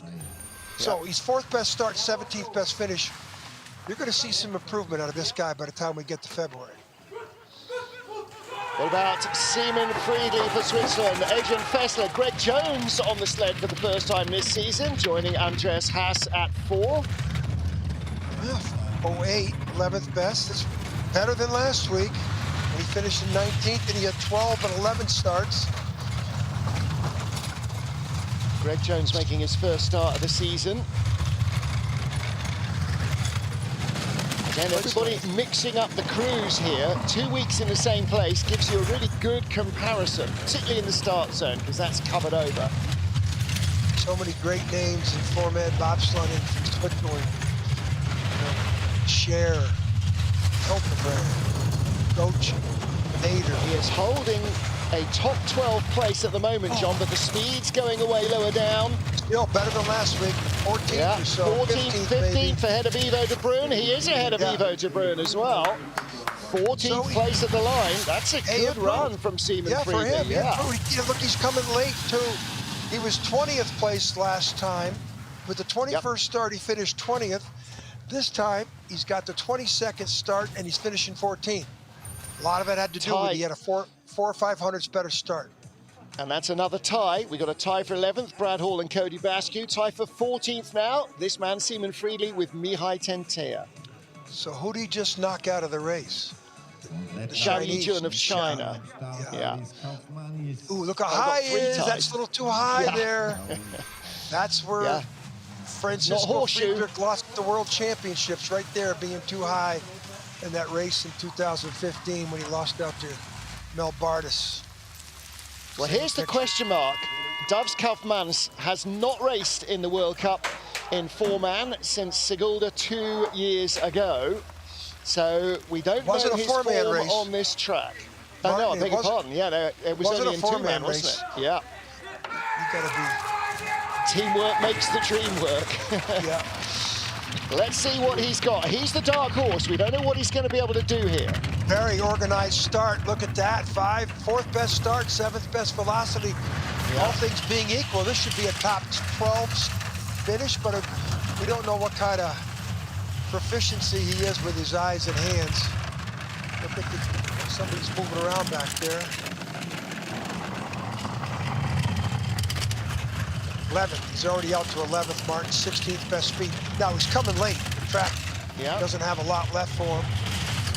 So he's 4th best start, 17th best finish. You're going to see some improvement out of this guy by the time we get to February. What about Simon Friedli for Switzerland? Adrian Fessler, Greg Jones on the sled for the first time this season, joining Andreas Haas at 4. 08, 11th best. It's better than last week. He finished in 19th, and he had 12 and 11 starts. Greg Jones making his first start of the season. Again, everybody mixing up the crews here. 2 weeks in the same place gives you a really good comparison, particularly in the start zone, because that's covered over. So many great names in Formed bobsledding from Switzerland. Cher, Hildebrand, Goetsch, Nader. He is holding a top 12 place at the moment, John, but the speed's going away lower down. Still better than last week. 14th or so. 14th, 15th ahead of Ivo de Bruin. He is ahead of Ivo de Bruin as well. 14th place at the line. That's a good run from Simon Friedli. For him. Look, he's coming late, too. He was 20th place last time. With the 21st start, he finished 20th. This time, he's got the 22nd start, and he's finishing 14th. A lot of it had to do with he had a 4 or 500s better start. And that's another tie. We got a tie for 11th, Brad Hall and Cody Basque. Tie for 14th now. This man, Simon Friedli, with Mihai Tentea. So who did he just knock out of the race? The Shani Jun of China. Yeah. Ooh, look how high he is. That's a little too high there. That's where Francisco Friedrich lost the world championships right there, being too high in that race in 2015 when he lost out to Mel Bardis. Well, here's the question mark. Doves Kaufmans has not raced in the World Cup in 4-man since Sigulda 2 years ago. So we don't know his form on this track. Oh, no, I beg your pardon. Yeah, it was only in 2-man, wasn't it? Yeah. You gotta be... Teamwork makes the dream work. Yeah. Let's see what he's got. He's the dark horse. We don't know what he's going to be able to do here. Very organized start. Look at that. 4th best start, 7th best velocity. All things being equal, this should be a top 12 finish, but we don't know what kind of proficiency he is with his eyes and hands. Look at somebody's moving around back there. 11th, he's already out to 11th, Martin, 16th best speed. Now he's coming late. The track doesn't have a lot left for him.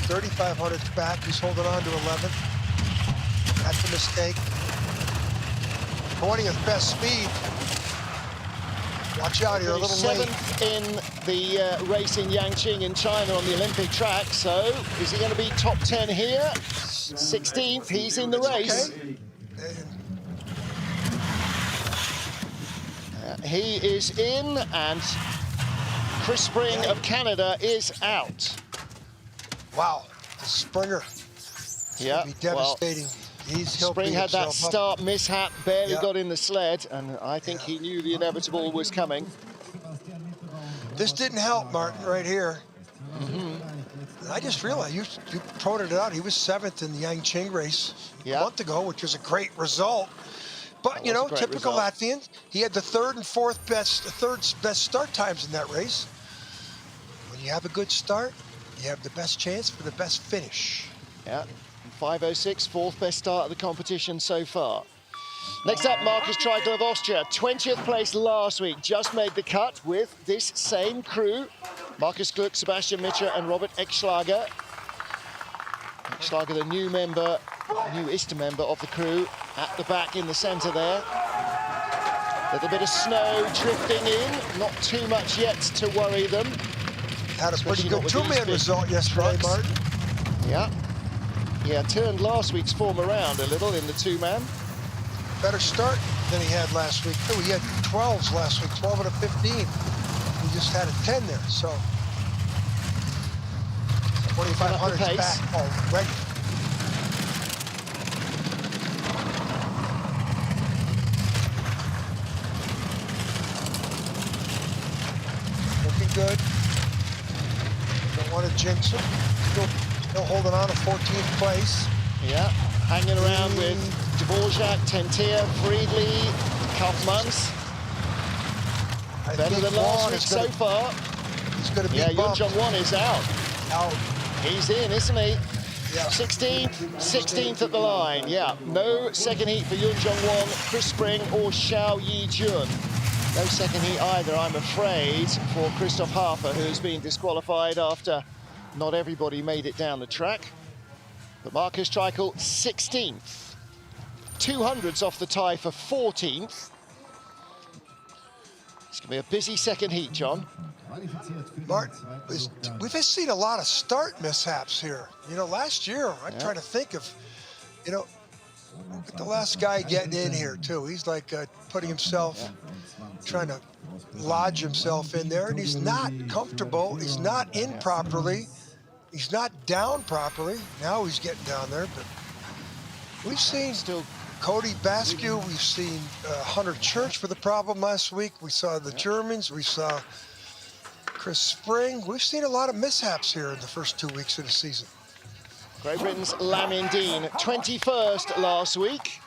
3,500 back, he's holding on to 11th. That's a mistake. 20th best speed. Watch out here, a little late. 7th in the race in Yangqing in China on the Olympic track. So is he going to be top 10 here? 16th, he's in the race. He is in, and Chris Spring of Canada is out. Wow, the Springer. Yeah, Be devastating. Spring had that start mishap, barely got in the sled, and I think he knew the inevitable was coming. This didn't help, Martin, right here. I just realized, you pointed it out, he was 7th in the Yangcheng race a month ago, which was a great result. But, you know, typical Latvian, he had the third best start times in that race. When you have a good start, you have the best chance for the best finish. Yeah, 5:06, 4th best start of the competition so far. Next up, Markus Treichel of Austria, 20th place last week, just made the cut with this same crew. Markus Gluck, Sebastian Mitscher and Robert Eckschlager. Eckschlager, the newest member of the crew, at the back in the centre there. Little bit of snow drifting in, not too much yet to worry them. Had a pretty good two-man result yesterday, Martin. Yeah, turned last week's form around a little in the two-man. Better start than he had last week, too. He had 12s last week, 12 and a 15. He just had a 10 there, so 2,500's back already. Looking good. Don't want to jinx him. Still holding on to 14th place. Yeah, hanging around with Dvorak, Tentia, Friedli, Kaufmanns. Better than last week so far. He's going to be Yun Jong Won is out. Out. He's in, isn't he? Yeah. 16th at the line. Yeah, no second heat for Yun Jong Won, Chris Spring or Xiao Yi-jun. No second heat either, I'm afraid, for Christoph Harper, who's been disqualified after not everybody made it down the track. But Markus Treichel, 16th. 200s off the tie for 14th. It's going to be a busy second heat, John. Martin, we've seen a lot of start mishaps here. You know, last year, I'm trying to think of, you know, look at the last guy getting in here, too. He's like putting himself, trying to lodge himself in there, and he's not comfortable. He's not in properly. He's not down properly. Now he's getting down there, but we've seen Cody Bascu, we've seen Hunter Church for the problem last week. We saw the Germans, we saw Chris Spring. We've seen a lot of mishaps here in the first 2 weeks of the season. Great Britain's Lamin Dean, 21st last week.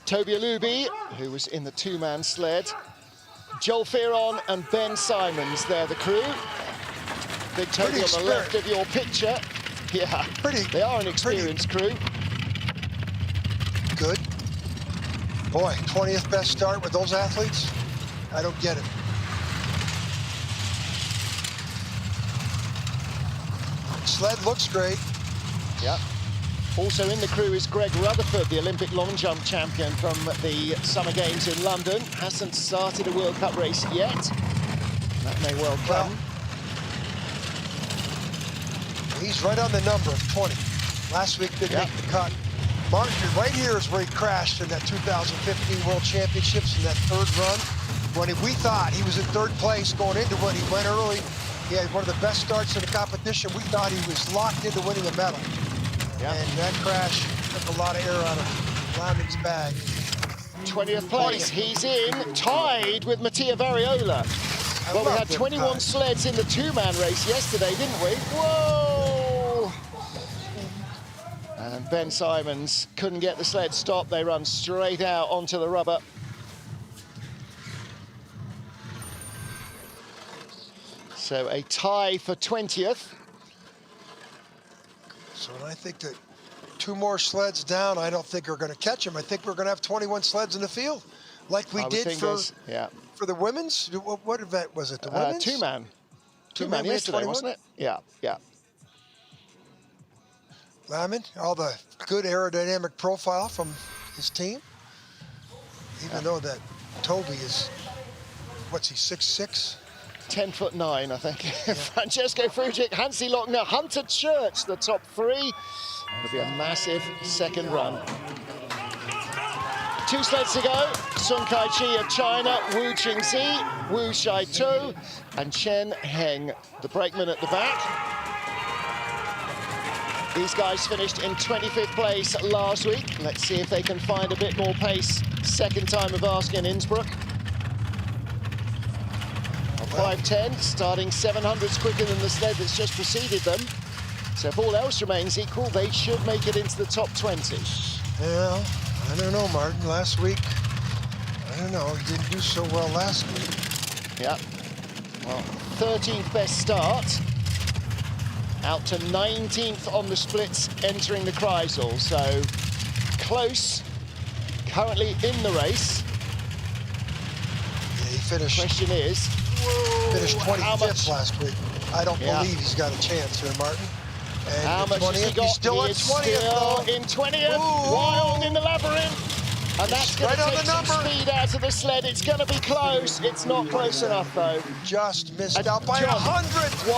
Toby Alubi, who was in the two-man sled. Joel Fearon and Ben Simons, they're the crew. Big Toby on the left of your picture. Yeah, they are an experienced crew. Good. Boy, 20th best start with those athletes? I don't get it. Sled looks great. Yeah. Also in the crew is Greg Rutherford, the Olympic long jump champion from the Summer Games in London. Hasn't started a World Cup race yet. That may well come. He's right on the number of 20. Last week didn't make the cut. Martin, right here is where he crashed in that 2015 World Championships in that third run. When we thought he was in third place going into it, he went early. He had one of the best starts in the competition. We thought he was locked into winning a medal. And that crash took a lot of air out of Lamin's bag. 20th place, he's in, tied with Mattia Variola. Well, we had 21 sleds in the two-man race yesterday, didn't we? Whoa! And Ben Simons couldn't get the sled stopped. They run straight out onto the rubber. So a tie for 20th. So I think that 2 more sleds down, I don't think we're going to catch him. I think we're going to have 21 sleds in the field, like we did for the women's. What event was it? The women's? Two-man. Two-man yesterday, wasn't it? Yeah, yeah. Lamin, all the good aerodynamic profile from his team. Even though that Toby is, what's he, 6'6"? 10'9", I think. Yeah. Francesco Frugic, Hansi Lochner, Hunter Church, the top 3. It'll be a massive second run. 2 sleds to go. Sun Kai-chi of China, Wu Qingzi, Wu Shai-tu, and Chen Heng, the brakeman at the back. These guys finished in 25th place last week. Let's see if they can find a bit more pace. Second time of asking Innsbruck. 5:10, starting 700s quicker than the sled that's just preceded them. So if all else remains equal, they should make it into the top 20. Yeah, I don't know, Martin. Last week, I don't know. He didn't do so well last week. Yeah. Well, 13th best start. Out to 19th on the splits, entering the Kreisel. So close, currently in the race. Yeah, he finished. Question is, Finished 25th last week. I don't believe he's got a chance here, Martin. And how much has he got? He's still at 20th, though. In 20th, Ooh. wild in the labyrinth. And that's going to take some speed out of the sled. It's going to be close. It's not close enough, though. Just missed out by 100th.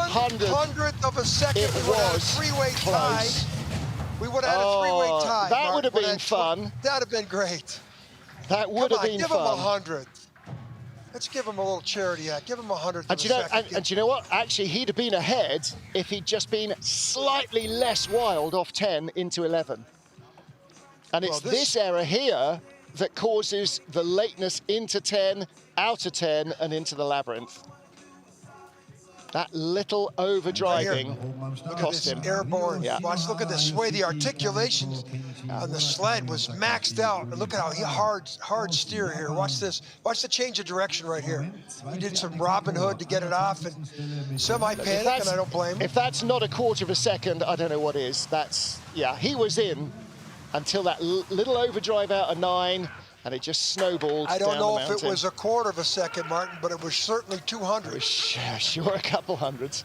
100th of a second. It we would have had a was three-way tie. close. We would have had a three-way tie. That would have been fun. That would have been great. That would have been give fun. Give him 100th. Let's give him a little charity act. Give him 100th of a second. And you know what? Actually, he'd have been ahead if he'd just been slightly less wild off 10 into 11. And it's this error here that causes the lateness into 10, out of 10, and into the labyrinth. That little overdriving cost him. Airborne. Yeah. Watch, look at this way the articulation on the sled was maxed out. And look at how hard steer here. Watch this. Watch the change of direction right here. He did some Robin Hood to get it off and semi-panic, and I don't blame him. If that's not a quarter of a second, I don't know what is. That's, yeah, he was in until that little overdrive out of 9, and it just snowballed. I don't know if it was a quarter of a second, Martin, but it was certainly 200. It was sure a couple hundreds.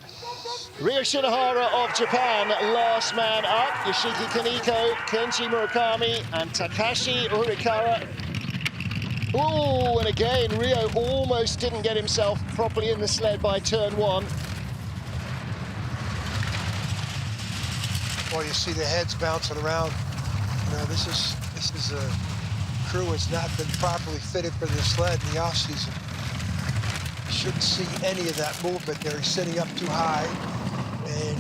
Ryo Shinohara of Japan, last man up. Yoshiki Kaneko, Kenji Murakami, and Takashi Urikara. Ooh, and again, Ryo almost didn't get himself properly in the sled by turn 1. Well, you see the heads bouncing around. You know, this is a crew has not been properly fitted for this sled in the off season. You shouldn't see any of that movement there. He's sitting up too high, and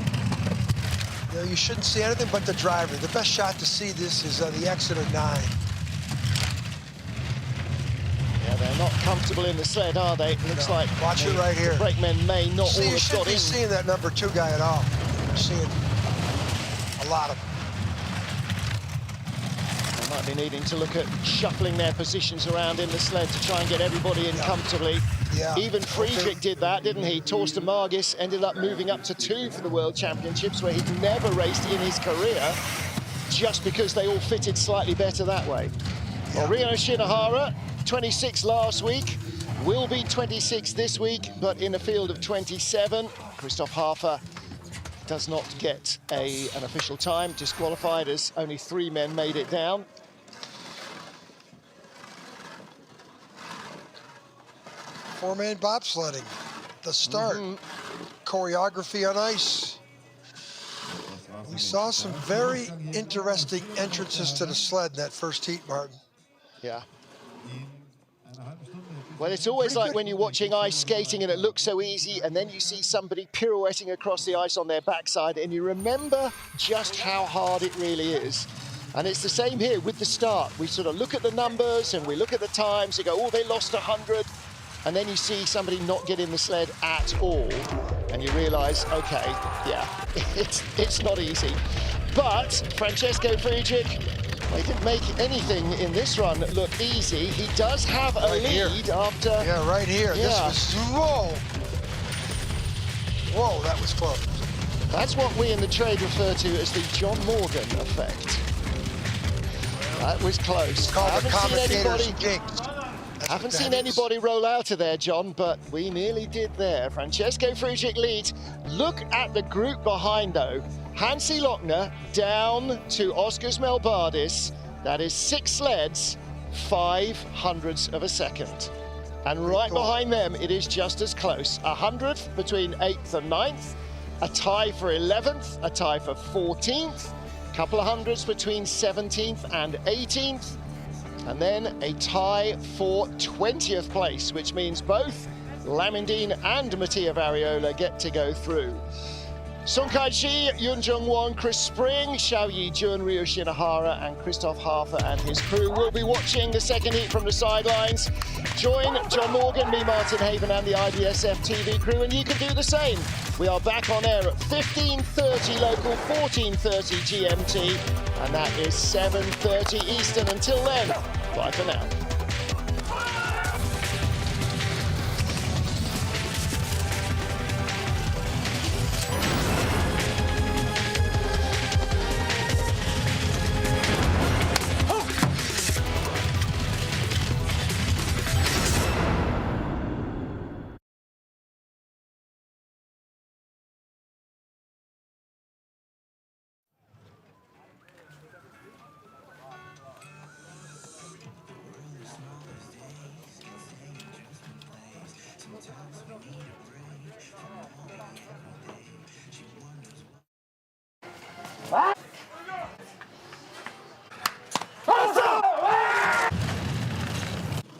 you know, you shouldn't see anything but the driver. The best shot to see this is the exit of 9. Yeah, they're not comfortable in the sled, are they? It looks like watch it right here. The brakemen may not all have got in. You shouldn't be seeing that number 2 guy at all. You're seeing a lot of them. Might be needing to look at shuffling their positions around in the sled to try and get everybody in comfortably. Yeah. Even Friedrich did that, didn't he? Torsten Margis ended up moving up to 2 for the World Championships, where he'd never raced in his career, just because they all fitted slightly better that way. Yeah. Well, Ryo Shinohara, 26 last week, will be 26 this week, but in a field of 27. Christoph Hafer does not get an official time, disqualified as only 3 men made it down. Four-man bobsledding, the start. Choreography on ice. We saw some very interesting entrances to the sled in that first heat, Martin. Yeah. Well, it's always like when you're watching ice skating and it looks so easy, and then you see somebody pirouetting across the ice on their backside, and you remember just how hard it really is. And it's the same here with the start. We sort of look at the numbers and we look at the times and go, oh, they lost 100. And then you see somebody not get in the sled at all, and you realize, okay, yeah, it's not easy. But Francesco Friedrich, well, he didn't make anything in this run look easy. He does have a lead after... Yeah, right here. Yeah. This was, whoa. Whoa, that was close. That's what we in the trade refer to as the John Morgan effect. That was close. It's called the commentator's jinx. Haven't seen anybody roll out of there, John, but we nearly did there. Francesco Friedrich leads. Look at the group behind, though. Hansi Lochner down to Oskars Melbardis. That is 6 sleds, 0.05 of a second. And right behind them, it is just as close. 100th between 8th and 9th, a tie for 11th, a tie for 14th, a couple of hundreds between 17th and 18th. And then a tie for 20th place, which means both Lamindine and Mattia Variola get to go through. Sung Kai-chi, Yun Jung-won, Chris Spring, Xiaoyi Jun, Ryo Shinohara and Christoph Hafer and his crew will be watching the second heat from the sidelines. Join John Morgan, me, Martin Haven and the IBSF TV crew, and you can do the same. We are back on air at 15:30 local, 14:30 GMT, and that is 7:30 Eastern. Until then, bye for now.